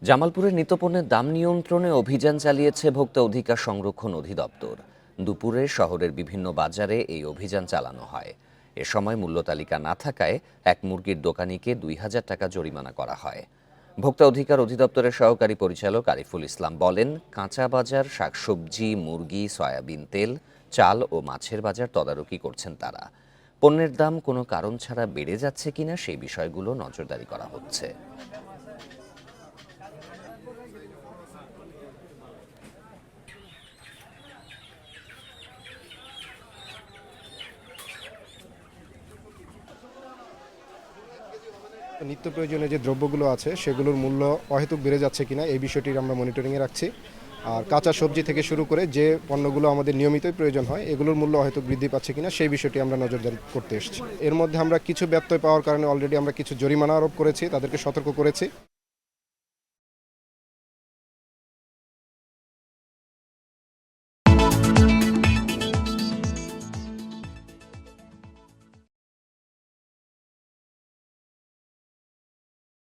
জামালপুরের নিত্যপণ্যের দাম নিয়ন্ত্রণে অভিযান চালিয়েছে ভোক্তা অধিকার সংরক্ষণ অধিদপ্তর। দুপুরে শহরের বিভিন্ন বাজারে এই অভিযান চালানো হয়। এ সময় মূল্য তালিকা না থাকায় এক মুরগির দোকানিকে ২,০০০ টাকা জরিমানা করা হয়। ভোক্তা অধিকার অধিদপ্তরের সহকারী পরিচালক আরিফুল ইসলাম বলেন, কাঁচা বাজার, শাকসবজি, মুরগি, সয়াবিন তেল, চাল ও মাছের বাজার তদারকি করছেন তারা। পণ্যের দাম কোনো কারণ ছাড়া বেড়ে যাচ্ছে কিনা সেই বিষয়গুলো নজরদারি করা হচ্ছে। নিত্য প্রয়োজনীয় যে দ্রব্যগুলো আছে সেগুলোর মূল্য অহেতুক বেড়ে যাচ্ছে কিনা এই বিষয়টির আমরা মনিটরিংয়ে রাখছি। আর কাঁচা সবজি থেকে শুরু করে যে পণ্যগুলো আমাদের নিয়মিতই প্রয়োজন হয় এগুলোর মূল্য অহেতুক বৃদ্ধি পাচ্ছে কিনা সেই বিষয়টি আমরা নজরদারি করতে এসেছি। এর মধ্যে আমরা কিছু ব্যত্যয় পাওয়ার কারণে অলরেডি আমরা কিছু জরিমানা আরোপ করেছি, তাদেরকে সতর্ক করেছি।